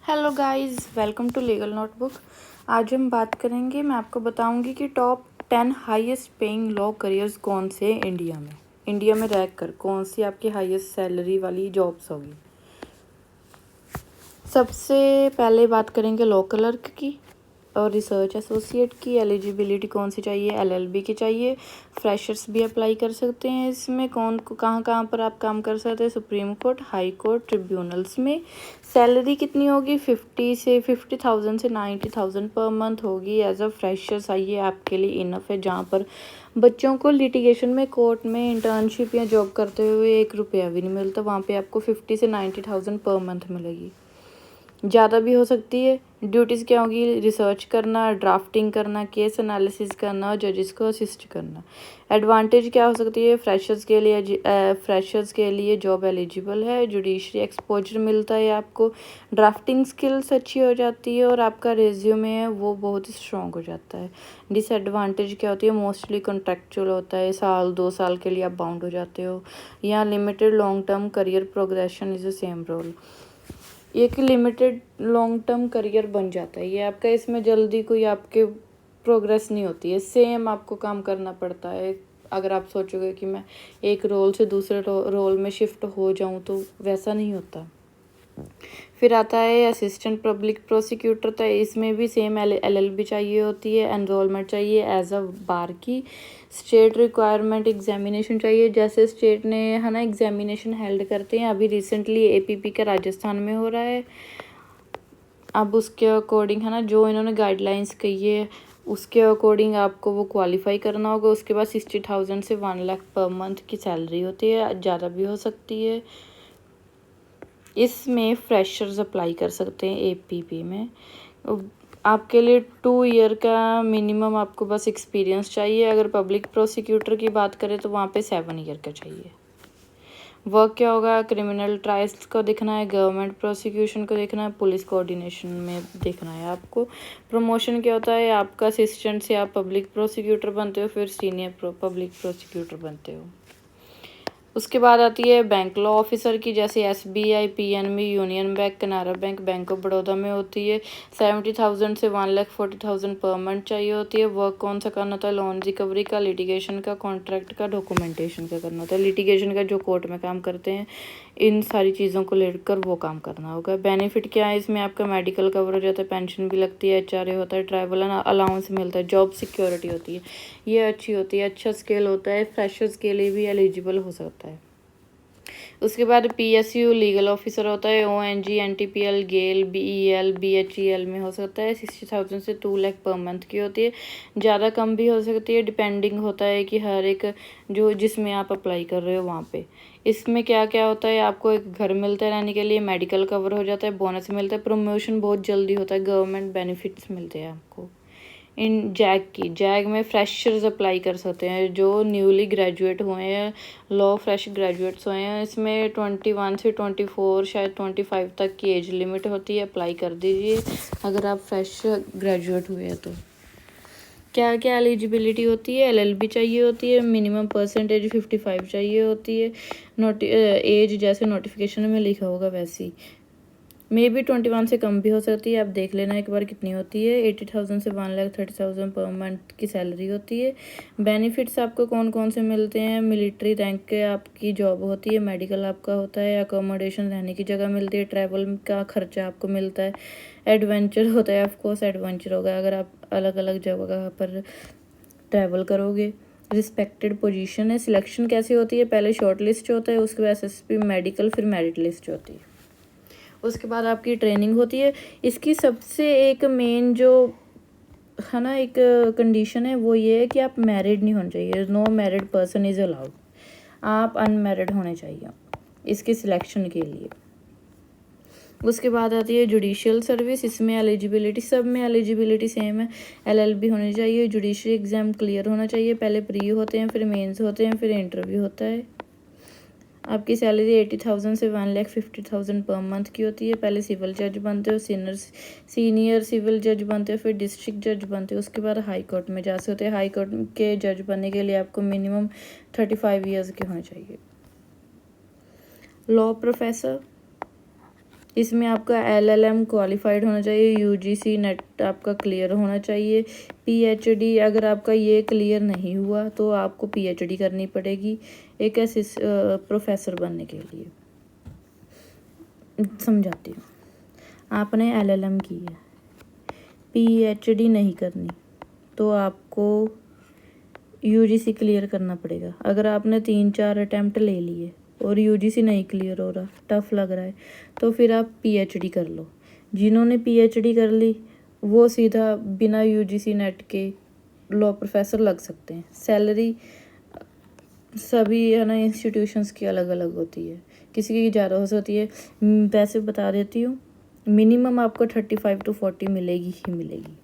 Hello guys, welcome to legal notebook. आज हम बात करेंगे, मैं आपको बताऊंगी कि top 10 highest paying law careers कौन से हैं इंडिया में रैंक कर कौन सी आपकी हाईएस्ट सैलरी वाली जॉब्स होगी। सबसे पहले बात करेंगे लॉ क्लर्क की और रिसर्च एसोसिएट की। एलिजिबिलिटी कौन सी चाहिए? एलएलबी की चाहिए। फ्रेशर्स भी अप्लाई कर सकते हैं। इसमें कहाँ पर आप काम कर सकते हैं? Supreme court, high court, tribunals में। सैलरी कितनी होगी? 50,000 से 90,000 पर मंथ होगी एज अ फ्रेशर्स। आइए, आपके लिए इनफ है। जहाँ पर बच्चों को लिटिगेशन में, कोर्ट में इंटर्नशिप या जॉब करते हुए 1 रुपया भी नहीं मिलता, वहाँ पे आपको 50 से 90,000 पर मंथ मिलेगी। ज़्यादा भी हो सकती है। ड्यूटीज़ क्या होगी? रिसर्च करना, ड्राफ्टिंग करना, केस एनालिसिस करना और जजेस को असिस्ट करना। एडवांटेज क्या हो सकती है? फ्रेशर्स के लिए जॉब एलिजिबल है। जुडिशरी एक्सपोजर मिलता है आपको। ड्राफ्टिंग स्किल्स अच्छी हो जाती है और आपका रेज्यूमे है वो बहुत ही स्ट्रॉन्ग हो जाता है। डिसएडवांटेज क्या होती है? मोस्टली कॉन्ट्रेक्चुअल होता है, 1-2 साल के लिए आप बाउंड हो जाते हो। यहाँ limited long term career progression is the same role. एक लिमिटेड लॉन्ग टर्म करियर बन जाता है ये आपका। इसमें जल्दी कोई आपके प्रोग्रेस नहीं होती है, सेम आपको काम करना पड़ता है। अगर आप सोचोगे कि मैं एक रोल से दूसरे रोल में शिफ्ट हो जाऊं तो वैसा नहीं होता। फिर आता है असिस्टेंट पब्लिक प्रोसिक्यूटर। तो इसमें भी सेम एलएलबी चाहिए होती है, एनरोलमेंट चाहिए एज अ बार की। स्टेट रिक्वायरमेंट एग्जामिनेशन चाहिए, जैसे स्टेट ने है ना एग्जामिनेशन हेल्ड करते हैं। अभी रिसेंटली एपीपी का राजस्थान में हो रहा है। अब उसके अकॉर्डिंग है ना, जो इन्होंने गाइडलाइंस कही है उसके अकॉर्डिंग आपको वो क्वालिफाई करना होगा। उसके बाद 60,000 से 1 लाख पर मंथ की सैलरी होती है, ज़्यादा भी हो सकती है। इसमें फ्रेशर्स अप्लाई कर सकते हैं एपीपी में। आपके लिए 2 ईयर का मिनिमम आपको बस एक्सपीरियंस चाहिए। अगर पब्लिक प्रोसिक्यूटर की बात करें तो वहाँ पे 7 ईयर का चाहिए। वर्क क्या होगा? क्रिमिनल ट्रायल्स को देखना है, गवर्नमेंट प्रोसिक्यूशन को देखना है, पुलिस कोऑर्डिनेशन में देखना है आपको। प्रमोशन क्या होता है? आपका असिस्टेंट से आप पब्लिक प्रोसिक्यूटर बनते हो, फिर सीनियर पब्लिक प्रोसिक्यूटर बनते हो। उसके बाद आती है बैंक लॉ ऑफिसर की, जैसे SBI, PNB, union bank, Canara bank, bank of Baroda में होती है। 70,000 से 1,40,000 पर मंथ चाहिए होती है। वर्क कौन सा करना होता है? लोन रिकवरी का, लिटिगेशन का, कॉन्ट्रैक्ट का, डॉक्यूमेंटेशन का करना होता है। लिटिगेशन का जो कोर्ट में काम करते हैं, इन सारी चीज़ों को लेकर वो काम करना होगा। बेनिफिट क्या है इसमें? आपका मेडिकल कवर हो जाता है, पेंशन भी लगती है, एचआरए होता है, ट्रैवल अलाउंस मिलता है, जॉब सिक्योरिटी होती है, ये अच्छी होती है, अच्छा स्केल होता है। फ्रेशर्स के लिए भी एलिजिबल हो सकता है। उसके बाद पीएसयू लीगल ऑफिसर होता है। ओएनजी, एनटीपीएल, गेल, बीईएल, बीएचईएल में हो सकता है। 60,000 से 2 लाख पर मंथ की होती है, ज़्यादा कम भी हो सकती है, डिपेंडिंग होता है कि हर एक जो जिसमें आप अप्लाई कर रहे हो वहाँ पे। इसमें क्या क्या होता है? आपको एक घर मिलता है रहने के लिए, मेडिकल कवर हो जाता है, बोनस मिलता है, प्रमोशन बहुत जल्दी होता है, गवर्नमेंट बेनिफिट्स मिलते हैं आपको। इन जैग में फ्रेशर्स अप्लाई कर सकते हैं जो न्यूली ग्रेजुएट हुए हैं, लॉ फ्रेश ग्रेजुएट्स हुए हैं। इसमें 21 से 24 शायद 25 तक की एज लिमिट होती है। अप्लाई कर दीजिए अगर आप फ्रेश ग्रेजुएट हुए हैं तो। क्या क्या एलिजिबिलिटी होती है? एलएलबी चाहिए होती है, मिनिमम परसेंटेज 55 चाहिए होती है। एज जैसे नोटिफिकेशन में लिखा होगा वैसे ही, मे बी 21 से कम भी हो सकती है। आप देख लेना एक बार कितनी होती है। 80,000 से 1,30,000 पर मंथ की सैलरी होती है। बेनिफिट्स आपको कौन कौन से मिलते हैं? मिलिट्री रैंक के आपकी जॉब होती है, मेडिकल आपका होता है, अकोमोडेशन रहने की जगह मिलती है, ट्रैवल का खर्चा आपको मिलता है, एडवेंचर होता है, ऑफकोर्स एडवेंचर होगा अगर आप अलग अलग जगह पर ट्रैवल करोगे। रिस्पेक्टेड पोजीशन है। सिलेक्शन कैसी होती है? पहले शॉर्ट लिस्ट होता है, उसके बाद एसएसपी, मेडिकल, फिर मेरिट लिस्ट होती है। उसके बाद आपकी ट्रेनिंग होती है। इसकी सबसे एक मेन जो है ना एक कंडीशन है वो ये है कि आप मैरिड नहीं होने चाहिए। No married person is allowed. आप अनमैरिड होने चाहिए इसकी सिलेक्शन के लिए। उसके बाद आती है जुडिशियल सर्विस। इसमें एलिजिबिलिटी, सब में एलिजिबिलिटी सेम है। एलएलबी होनी चाहिए, जुडिशरी एग्ज़ाम क्लियर होना चाहिए। पहले प्री होते हैं, फिर मेंस होते हैं, फिर इंटरव्यू होता है। आपकी सैलरी 80,000 से 1,50,000 पर मंथ की होती है। पहले सिविल जज बनते हो, सीनियर सिविल जज बनते हो, फिर डिस्ट्रिक्ट जज बनते हो। उसके बाद हाई कोर्ट में जा सकते हैं। हाई कोर्ट के जज बनने के लिए आपको मिनिमम 35 ईयर्स के होने चाहिए। लॉ प्रोफेसर इसमें आपका LLM क्वालिफाइड होना चाहिए, UGC नेट आपका क्लियर होना चाहिए, PhD अगर आपका ये क्लियर नहीं हुआ तो आपको PhD करनी पड़ेगी एक प्रोफेसर बनने के लिए। समझाती हूँ, आपने LLM की है, PhD नहीं करनी तो आपको UGC क्लियर करना पड़ेगा। अगर आपने 3-4 अटैम्प्ट ले लिए और UGC नहीं क्लियर हो रहा, टफ लग रहा है, तो फिर आप PhD कर लो। जिन्होंने PhD कर ली वो सीधा बिना UGC नेट के लॉ प्रोफेसर लग सकते हैं। सैलरी सभी है ना इंस्टीट्यूशंस की अलग अलग होती है, किसी की ज़्यादा हो सकती है। वैसे बता देती हूँ, मिनिमम आपको 35 to 40 मिलेगी ही मिलेगी।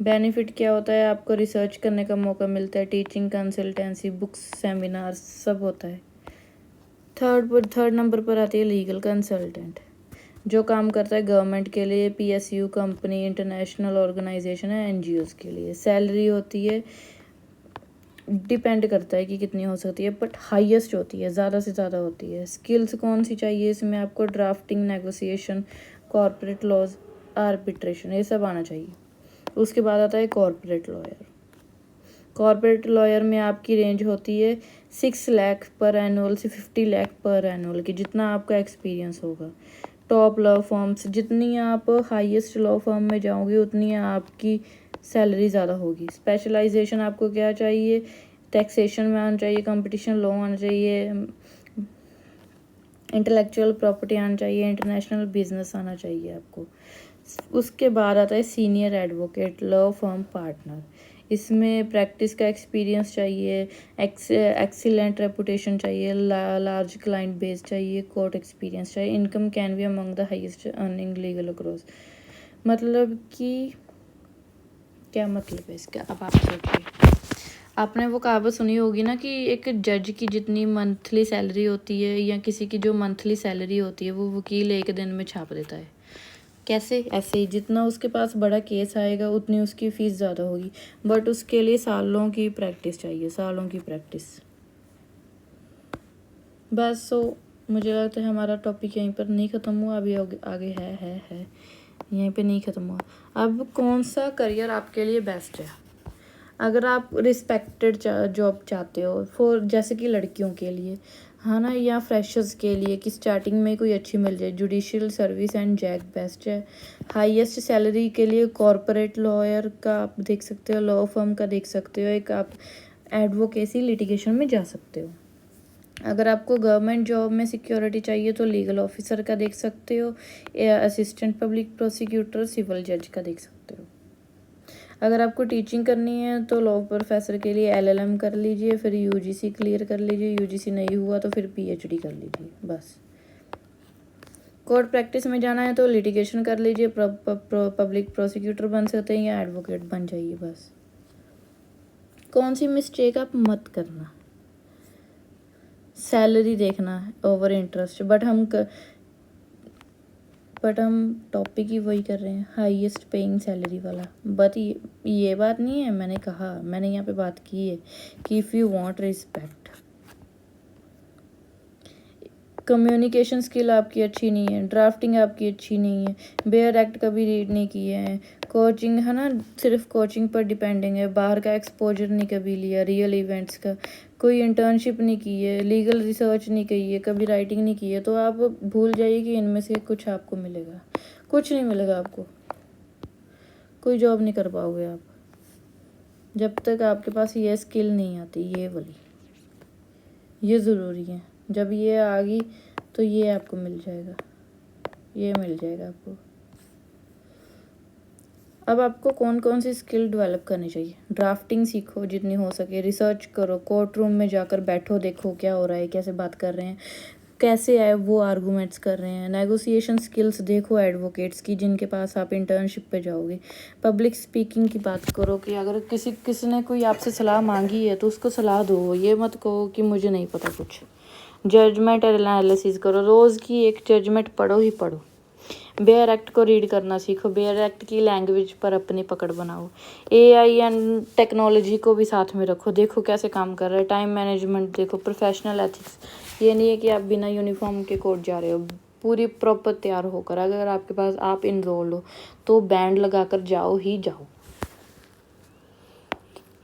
बेनिफिट क्या होता है, आपको रिसर्च करने का मौका मिलता है, टीचिंग, कंसल्टेंसी, बुक्स, सेमिनार सब होता है। थर्ड नंबर पर आती है लीगल कंसल्टेंट, जो काम करता है गवर्नमेंट के लिए, PSU कंपनी, इंटरनेशनल ऑर्गेनाइजेशन है, NGOs के लिए। सैलरी होती है, डिपेंड करता है कि कितनी हो सकती है, बट हाईएस्ट होती है, ज़्यादा से ज़्यादा होती है। स्किल्स कौन सी चाहिए इसमें, आपको drafting, negotiation, corporate laws, arbitration, ये सब आना चाहिए। उसके बाद आता है कॉर्पोरेट लॉयर। कॉर्पोरेट लॉयर में आपकी रेंज होती है 6 लाख पर एनुअल से 50 लाख पर एनुअल की, जितना आपका एक्सपीरियंस होगा। टॉप लॉ फर्म्स, जितनी आप हाईएस्ट लॉ फर्म में जाओगे उतनी आपकी सैलरी ज़्यादा होगी। स्पेशलाइजेशन आपको क्या चाहिए, टैक्सेशन में आना चाहिए, कंपटीशन लॉ आना चाहिए, इंटेलेक्चुअल प्रॉपर्टी आना चाहिए, इंटरनेशनल बिजनेस आना चाहिए आपको। उसके बाद आता है senior advocate, law firm partner. इसमें प्रैक्टिस का एक्सपीरियंस चाहिए, एक्सीलेंट रेपुटेशन चाहिए, लार्ज क्लाइंट बेस चाहिए, कोर्ट एक्सपीरियंस चाहिए। Income can be among the highest earning legal across. मतलब कि क्या मतलब है इसका, अब आप सोचिए। आपने वो कहावत सुनी होगी ना कि एक जज की जितनी मंथली सैलरी होती है या किसी की जो मंथली सैलरी होती है वो वकील एक दिन में छाप देता है। कैसे, ऐसे ही जितना उसके पास बड़ा केस आएगा उतनी उसकी फ़ीस ज़्यादा होगी, बट उसके लिए सालों की प्रैक्टिस चाहिए, सालों की प्रैक्टिस। बस मुझे लगता है हमारा टॉपिक यहीं पर नहीं ख़त्म हुआ, अभी आगे है यहीं पे नहीं ख़त्म हुआ। अब कौन सा करियर आपके लिए बेस्ट है, अगर आप रिस्पेक्टेड जॉब चाहते हो फॉर, जैसे कि लड़कियों के लिए है ना, या फ्रेशर्स के लिए कि स्टार्टिंग में कोई अच्छी मिल जाए, judicial service and JAG best है। हाईएस्ट सैलरी के लिए कॉर्पोरेट लॉयर का आप देख सकते हो, लॉ फर्म का देख सकते हो, एक आप एडवोकेसी लिटिगेशन में जा सकते हो। अगर आपको गवर्नमेंट जॉब में सिक्योरिटी चाहिए तो लीगल ऑफिसर का देख सकते हो, या असिस्टेंट पब्लिक प्रोसिक्यूटर, सिविल जज का देख सकते हो। अगर आपको टीचिंग करनी है तो लॉ प्रोफेसर के लिए LLM कर लीजिए, फिर UGC क्लियर कर लीजिए, UGC नहीं हुआ तो फिर PhD कर लीजिए बस। कोर्ट प्रैक्टिस में जाना है तो लिटिगेशन कर लीजिए, पब्लिक प्रोसिक्यूटर बन सकते हैं या एडवोकेट बन जाइए बस। कौन सी मिस्टेक आप मत करना, सैलरी देखना ओवर इंटरेस्ट, बट हम टॉपिक ही वही कर रहे हैं, हाईएस्ट पेइंग सैलरी वाला। बट ये बात नहीं है, मैंने यहाँ पे बात की है कि if you want respect, communication skill आपकी अच्छी नहीं है, ड्राफ्टिंग आपकी अच्छी नहीं है, बेयर एक्ट कभी रीड नहीं किए हैं, कोचिंग है ना सिर्फ कोचिंग पर डिपेंडिंग है, बाहर का एक्सपोजर नहीं कभी लिया, रियल इवेंट्स का कोई इंटर्नशिप नहीं की है, लीगल रिसर्च नहीं की है, कभी राइटिंग नहीं की है, तो आप भूल जाइए कि इनमें से कुछ आपको मिलेगा। कुछ नहीं मिलेगा आपको, कोई जॉब नहीं कर पाओगे आप जब तक आपके पास ये स्किल नहीं आती, ये वाली, ये ज़रूरी है। जब ये आ गई तो ये आपको मिल जाएगा, ये मिल जाएगा आपको। अब आपको कौन कौन सी स्किल डेवलप करनी चाहिए, ड्राफ्टिंग सीखो जितनी हो सके, रिसर्च करो, कोर्ट रूम में जाकर बैठो, देखो क्या हो रहा है, कैसे बात कर रहे हैं, कैसे आए वो आर्गूमेंट्स कर रहे हैं, नेगोशिएशन स्किल्स देखो एडवोकेट्स की जिनके पास आप इंटर्नशिप पे जाओगे। पब्लिक स्पीकिंग की बात करो कि अगर किसी ने कोई आपसे सलाह मांगी है तो उसको सलाह दो, ये मत कहो कि मुझे नहीं पता कुछ। जजमेंट एनालिसिस करो, रोज़ की एक जजमेंट पढ़ो ही पढ़ो। बेयर एक्ट को रीड करना सीखो, बेयर एक्ट की लैंग्वेज पर अपनी पकड़ बनाओ। AI एंड टेक्नोलॉजी को भी साथ में रखो, देखो कैसे काम कर रहा है। टाइम मैनेजमेंट देखो, प्रोफेशनल एथिक्स, ये नहीं है कि आप बिना यूनिफॉर्म के कोर्ट जा रहे हो, पूरी प्रॉपर तैयार होकर, अगर आपके पास आप इनरोल्ड हो तो बैंड लगा कर जाओ ही जाओ।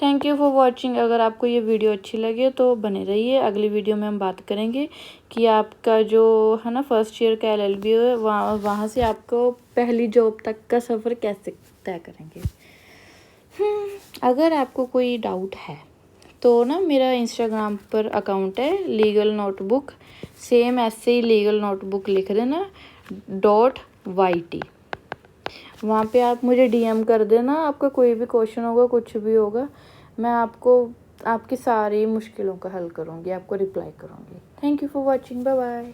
Thank you for watching. अगर आपको ये वीडियो अच्छी लगे तो बने रहिए। अगली वीडियो में हम बात करेंगे कि आपका जो है ना फर्स्ट ईयर का LLB है, वहाँ से आपको पहली जॉब तक का सफ़र कैसे तय करेंगे। अगर आपको कोई डाउट है तो ना मेरा इंस्टाग्राम पर अकाउंट है लीगल नोटबुक, सेम ऐसे ही लीगल नोटबुक लिख देना .YT। वहाँ पे आप मुझे DM कर देना, आपका कोई भी क्वेश्चन होगा, कुछ भी होगा, मैं आपको आपकी सारी मुश्किलों का हल करूँगी, आपको रिप्लाई करूँगी। Thank you for watching, bye bye.